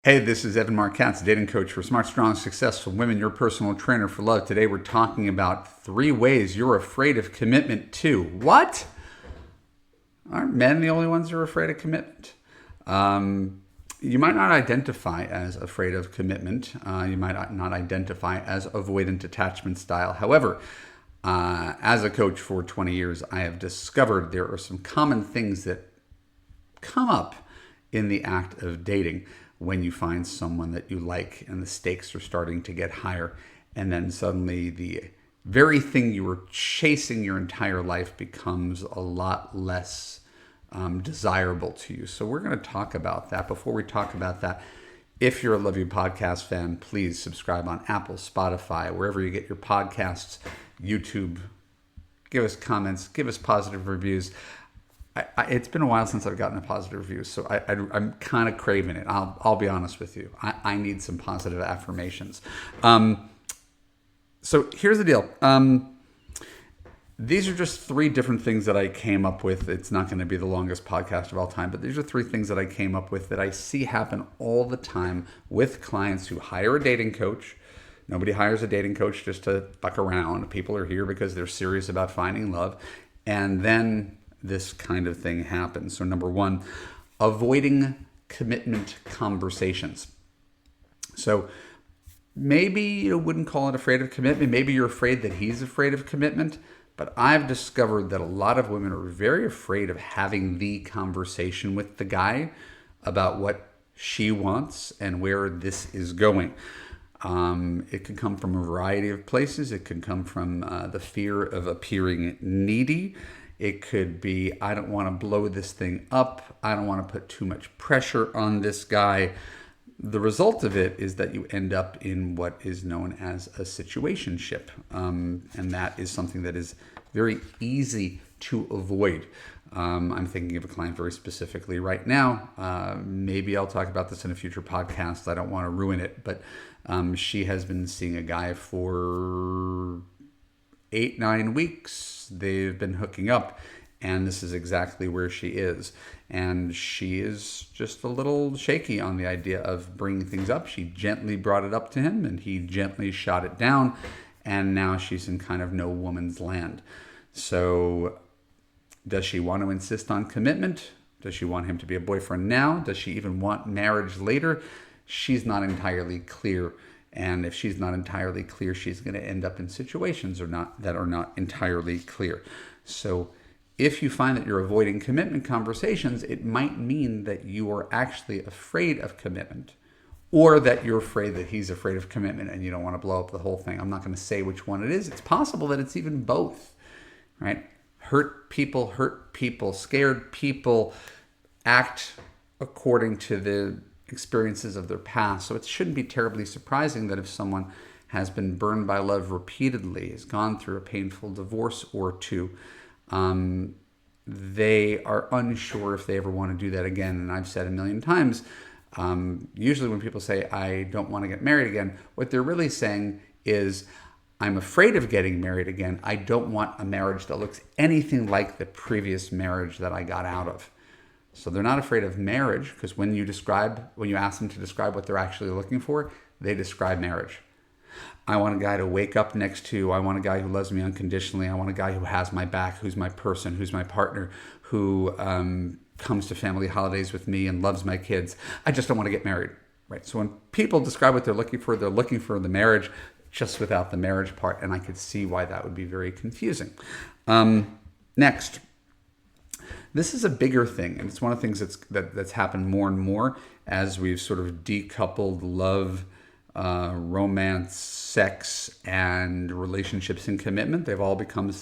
Hey, this is Evan Marquez, dating coach for smart, strong, successful women, your personal trainer for love. Today we're talking about 3 ways you're afraid of commitment too. What? Aren't men the only ones who are afraid of commitment? You might not identify as afraid of commitment. You might not identify as avoidant attachment style. However, as a coach for 20 years, I have discovered there are some common things that come up in the act of dating when you find someone that you like and the stakes are starting to get higher, and then suddenly the very thing you were chasing your entire life becomes a lot less desirable to you. So we're going to talk about that. Before we talk about that, if you're a Love You Podcast fan, please subscribe on Apple, Spotify, wherever you get your podcasts, YouTube. Give us comments, give us positive reviews. It's been a while since I've gotten a positive review, so I'm kind of craving it. I'll be honest with you. I need some positive affirmations. So here's the deal. These are just 3 different things that I came up with. It's not going to be the longest podcast of all time, but these are 3 things that I came up with that I see happen all the time with clients who hire a dating coach. Nobody hires a dating coach just to fuck around. People are here because they're serious about finding love. And then this kind of thing happens. So number 1, avoiding commitment conversations. So maybe you wouldn't call it afraid of commitment. Maybe you're afraid that he's afraid of commitment. But I've discovered that a lot of women are very afraid of having the conversation with the guy about what she wants and where this is going. It can come from a variety of places. It can come from the fear of appearing needy. It could be, I don't want to blow this thing up. I don't want to put too much pressure on this guy. The result of it is that you end up in what is known as a situationship. And that is something that is very easy to avoid. I'm thinking of a client very specifically right now. Maybe I'll talk about this in a future podcast. I don't want to ruin it, but she has been seeing a guy for 8-9 weeks. They've been hooking up, and this is exactly where she is. And she is just a little shaky on the idea of bringing things up. She gently brought it up to him, and he gently shot it down, and now she's in kind of no woman's land. So does she want to insist on commitment? Does she want him to be a boyfriend now? Does she even want marriage later? She's not entirely clear. And if she's not entirely clear, she's going to end up in situations that are not entirely clear. So if you find that you're avoiding commitment conversations, it might mean that you are actually afraid of commitment, or that you're afraid that he's afraid of commitment and you don't want to blow up the whole thing. I'm not going to say which one it is. It's possible that it's even both, right? Hurt people, scared people act according to the experiences of their past. So it shouldn't be terribly surprising that if someone has been burned by love repeatedly, has gone through a painful divorce or 2, they are unsure if they ever want to do that again. And I've said a million times, usually when people say, I don't want to get married again, what they're really saying is, I'm afraid of getting married again. I don't want a marriage that looks anything like the previous marriage that I got out of. So they're not afraid of marriage, because when you ask them to describe what they're actually looking for, they describe marriage. I want a guy to wake up next to. I want a guy who loves me unconditionally. I want a guy who has my back, who's my person, who's my partner, who comes to family holidays with me and loves my kids. I just don't want to get married, right? So when people describe what they're looking for the marriage, just without the marriage part, and I could see why that would be very confusing. Next. This is a bigger thing, and it's one of the things that's happened more and more as we've sort of decoupled love, romance, sex, and relationships and commitment. They've all become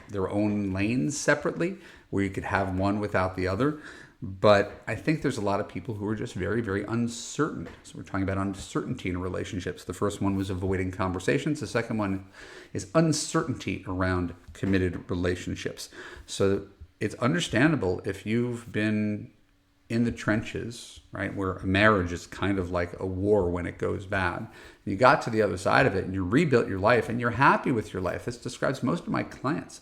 their own lanes separately, where you could have one without the other. But I think there's a lot of people who are just very, very uncertain. So we're talking about uncertainty in relationships. The first one was avoiding conversations. The second one is uncertainty around committed relationships. So it's understandable if you've been in the trenches, right, where a marriage is kind of like a war when it goes bad. You got to the other side of it and you rebuilt your life and you're happy with your life. This describes most of my clients.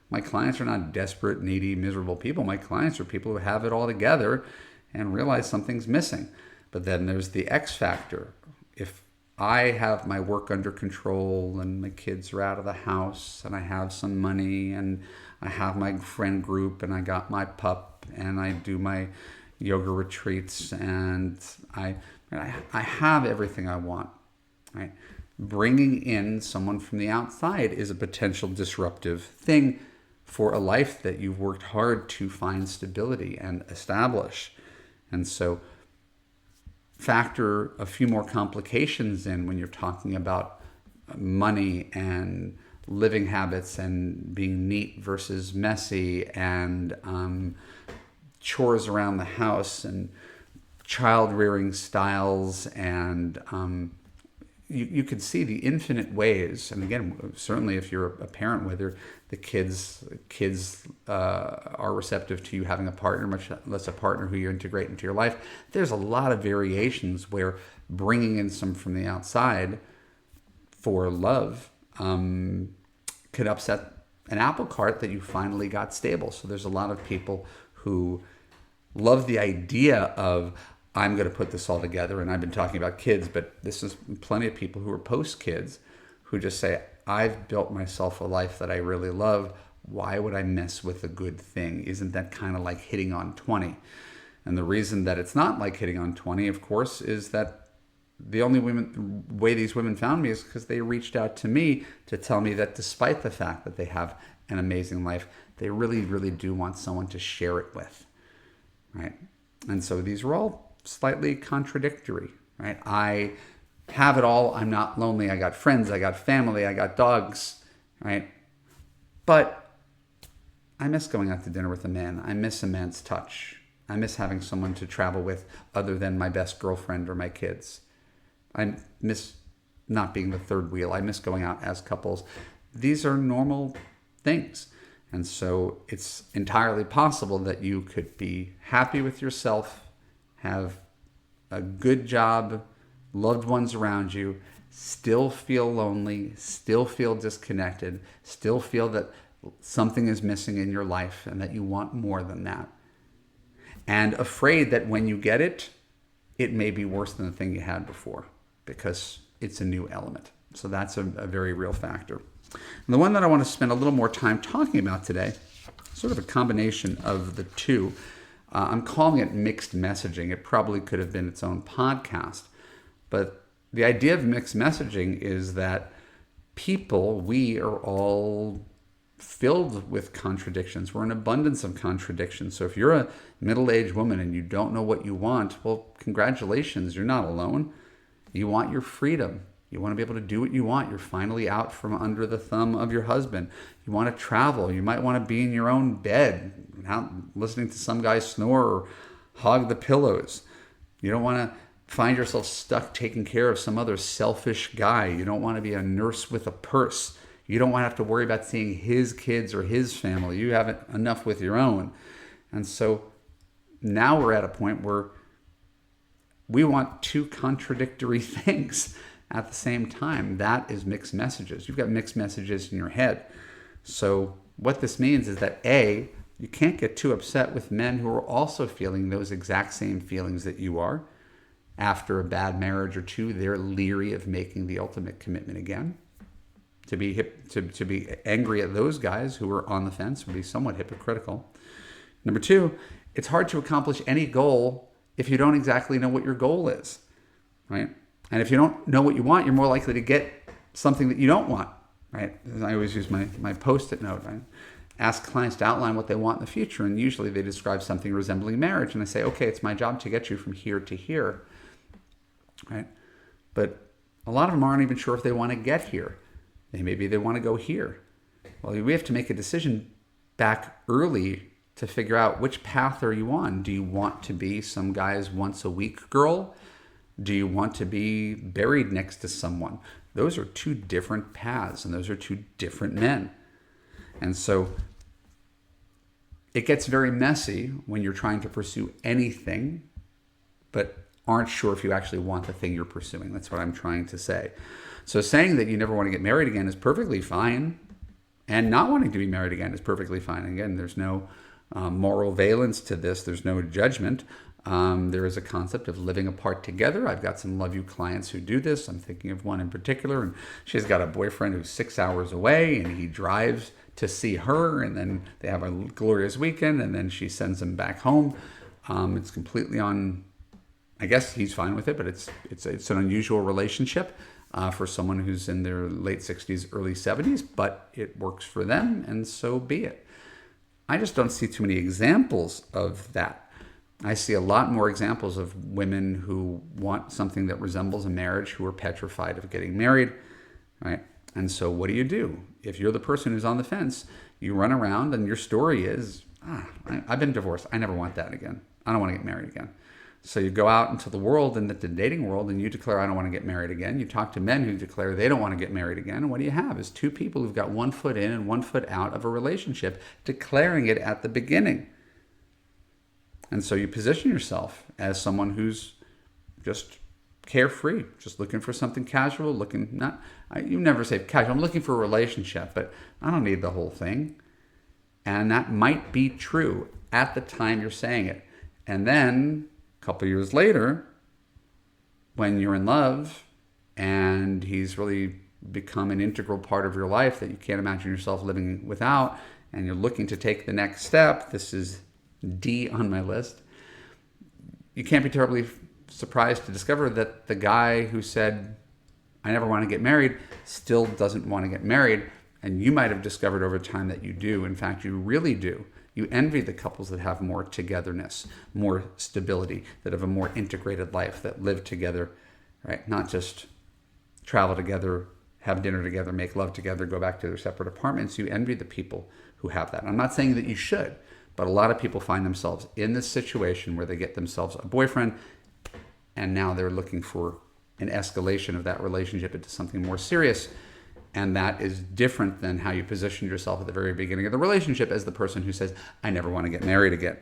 My clients are not desperate, needy, miserable people. My clients are people who have it all together and realize something's missing. But then there's the X factor. If I have my work under control and my kids are out of the house and I have some money and I have my friend group and I got my pup and I do my yoga retreats and I have everything I want, right? Bringing in someone from the outside is a potential disruptive thing for a life that you've worked hard to find stability and establish. And so factor a few more complications in when you're talking about money and living habits and being neat versus messy and chores around the house and child rearing styles and you could see the infinite ways. And again, certainly if you're a parent, whether the kids are receptive to you having a partner, much less a partner who you integrate into your life, there's a lot of variations where bringing in some from the outside for love could upset an apple cart that you finally got stable. So there's a lot of people who love the idea of, I'm going to put this all together. And I've been talking about kids, but this is plenty of people who are post-kids who just say, I've built myself a life that I really love. Why would I mess with a good thing? Isn't that kind of like hitting on 20? And the reason that it's not like hitting on 20, of course, is that the only way these women found me is because they reached out to me to tell me that despite the fact that they have an amazing life, they really, really do want someone to share it with, right? And so these are all slightly contradictory, right? I have it all. I'm not lonely. I got friends. I got family. I got dogs, right? But I miss going out to dinner with a man. I miss a man's touch. I miss having someone to travel with other than my best girlfriend or my kids. I miss not being the third wheel. I miss going out as couples. These are normal things. And so it's entirely possible that you could be happy with yourself, have a good job, loved ones around you, still feel lonely, still feel disconnected, still feel that something is missing in your life and that you want more than that. And afraid that when you get it, it may be worse than the thing you had before because it's a new element. So that's a very real factor. And the one that I want to spend a little more time talking about today, sort of a combination of the two, I'm calling it mixed messaging. It probably could have been its own podcast. But the idea of mixed messaging is that we are all filled with contradictions. We're an abundance of contradictions. So if you're a middle-aged woman and you don't know what you want, well, congratulations, you're not alone. You want your freedom. You want to be able to do what you want. You're finally out from under the thumb of your husband. You want to travel. You might want to be in your own bed, not listening to some guy snore or hog the pillows. You don't want to find yourself stuck taking care of some other selfish guy. You don't want to be a nurse with a purse. You don't want to have to worry about seeing his kids or his family. You have enough with your own. And so now we're at a point where we want two contradictory things at the same time. That is mixed messages. You've got mixed messages in your head. So what this means is that A, you can't get too upset with men who are also feeling those exact same feelings that you are. After a bad marriage or two, they're leery of making the ultimate commitment again. To be angry at those guys who are on the fence would be somewhat hypocritical. Number two, it's hard to accomplish any goal if you don't exactly know what your goal is, right? And if you don't know what you want, you're more likely to get something that you don't want, right? I always use my Post-it note, right? Ask clients to outline what they want in the future, and usually they describe something resembling marriage, and I say, okay, it's my job to get you from here to here, right? But a lot of them aren't even sure if they want to get here. Maybe they want to go here. Well, we have to make a decision back early to figure out which path are you on. Do you want to be some guy's once a week girl? Do you want to be buried next to someone? Those are two different paths, and those are two different men. And so it gets very messy when you're trying to pursue anything, but aren't sure if you actually want the thing you're pursuing. That's what I'm trying to say. So saying that you never want to get married again is perfectly fine, and not wanting to be married again is perfectly fine. Again, there's no moral valence to this. There's no judgment. There is a concept of living apart together. I've got some Love U clients who do this. I'm thinking of one in particular, and she's got a boyfriend who's 6 hours away, and he drives to see her, and then they have a glorious weekend, and then she sends him back home. It's completely on. I guess he's fine with it, but it's an unusual relationship for someone who's in their late 60s, early 70s, but it works for them, and so be it. I just don't see too many examples of that. I see a lot more examples of women who want something that resembles a marriage, who are petrified of getting married, right? And so what do? If you're the person who's on the fence, you run around and your story is, I've been divorced. I never want that again. I don't want to get married again. So you go out into the world and the dating world and you declare, I don't want to get married again. You talk to men who declare they don't want to get married again. And what do you have is two people who've got 1 foot in and 1 foot out of a relationship, declaring it at the beginning. And so you position yourself as someone who's just carefree, just looking for something casual, you never say casual, I'm looking for a relationship, but I don't need the whole thing. And that might be true at the time you're saying it. And then a couple years later, when you're in love and he's really become an integral part of your life that you can't imagine yourself living without, and you're looking to take the next step, this is D on my list, you can't be terribly surprised to discover that the guy who said, I never want to get married, still doesn't want to get married. And you might have discovered over time that you do. In fact, you really do. You envy the couples that have more togetherness, more stability, that have a more integrated life, that live together, right? Not just travel together, have dinner together, make love together, go back to their separate apartments. You envy the people who have that. I'm not saying that you should, but a lot of people find themselves in this situation where they get themselves a boyfriend, and now they're looking for an escalation of that relationship into something more serious. And that is different than how you positioned yourself at the very beginning of the relationship as the person who says, I never want to get married again.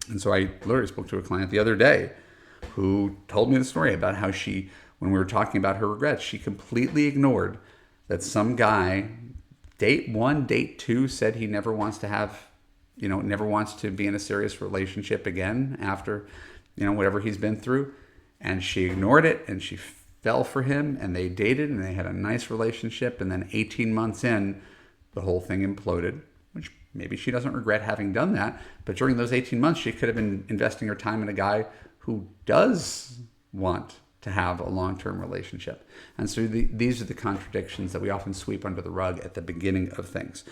And so I literally spoke to a client the other day who told me the story about how she, when we were talking about her regrets, she completely ignored that some guy, date 1, date 2, said he never wants to be in a serious relationship again after, whatever he's been through. And she ignored it, and she fell for him, and they dated, and they had a nice relationship. And then 18 months in, the whole thing imploded, which maybe she doesn't regret having done that. But during those 18 months, she could have been investing her time in a guy who does want to have a long-term relationship. And so these are the contradictions that we often sweep under the rug at the beginning of things.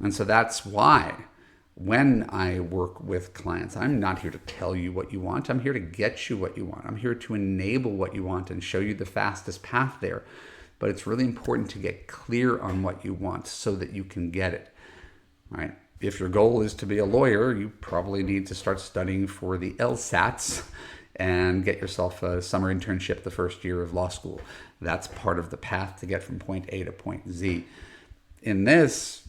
And so that's why when I work with clients, I'm not here to tell you what you want. I'm here to get you what you want. I'm here to enable what you want and show you the fastest path there. But it's really important to get clear on what you want so that you can get it, right? If your goal is to be a lawyer, you probably need to start studying for the LSATs and get yourself a summer internship the first year of law school. That's part of the path to get from point A to point Z. In this,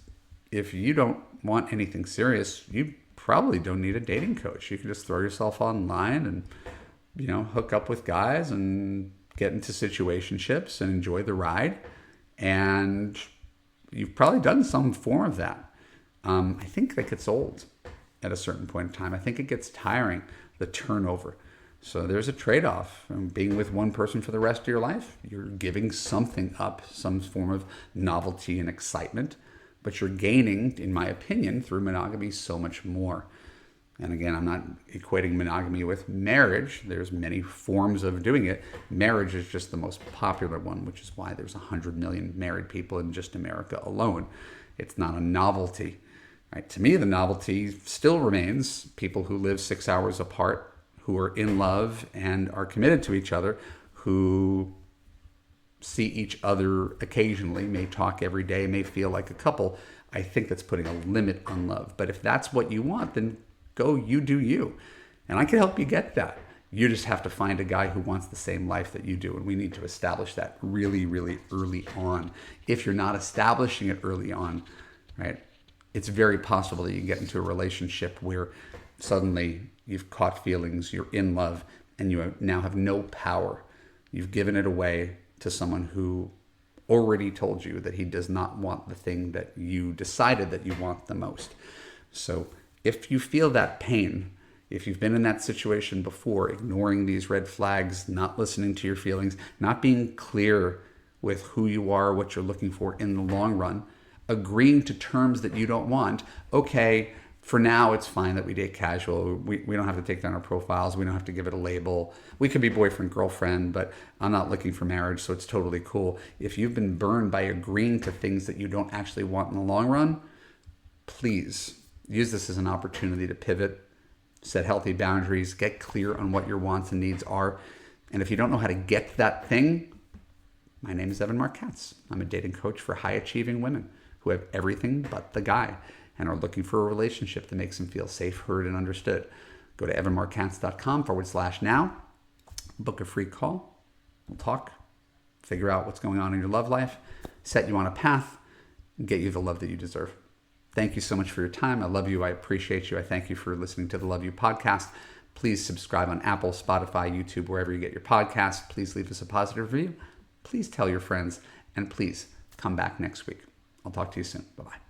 if you don't want anything serious, you probably don't need a dating coach. You can just throw yourself online and, hook up with guys and get into situationships and enjoy the ride. And you've probably done some form of that. I think that gets old at a certain point in time. I think it gets tiring, the turnover. So there's a trade-off from being with one person for the rest of your life. You're giving something up, some form of novelty and excitement. But you're gaining, in my opinion, through monogamy so much more. And again, I'm not equating monogamy with marriage. There's many forms of doing it. Marriage is just the most popular one, which is why there's 100 million married people in just America alone. It's not a novelty. Right? To me, the novelty still remains people who live 6 hours apart, who are in love and are committed to each other, who see each other occasionally, may talk every day, may feel like a couple. I think that's putting a limit on love. But if that's what you want, then go, you do you. And I can help you get that. You just have to find a guy who wants the same life that you do. And we need to establish that really, really early on. If you're not establishing it early on, right, it's very possible that you get into a relationship where suddenly you've caught feelings, you're in love, and you now have no power. You've given it away to someone who already told you that he does not want the thing that you decided that you want the most. So if you feel that pain, If you've been in that situation before, ignoring these red flags, not listening to your feelings, not being clear with who you are, what you're looking for in the long run, agreeing to terms that you don't want, okay, for now it's fine that we date casual. We don't have to take down our profiles. We don't have to give it a label. We could be boyfriend, girlfriend, but I'm not looking for marriage, so it's totally cool. If you've been burned by agreeing to things that you don't actually want in the long run, please use this as an opportunity to pivot, set healthy boundaries, get clear on what your wants and needs are. And if you don't know how to get that thing, my name is Evan Marc Katz. I'm a dating coach for high achieving women who have everything but the guy and are looking for a relationship that makes them feel safe, heard, and understood. Go to evanmarckatz.com/now, book a free call. We'll talk, figure out what's going on in your love life, set you on a path, and get you the love that you deserve. Thank you so much for your time. I love you. I appreciate you. I thank you for listening to the Love You podcast. Please subscribe on Apple, Spotify, YouTube, wherever you get your podcasts. Please leave us a positive review. Please tell your friends. And please come back next week. I'll talk to you soon. Bye-bye.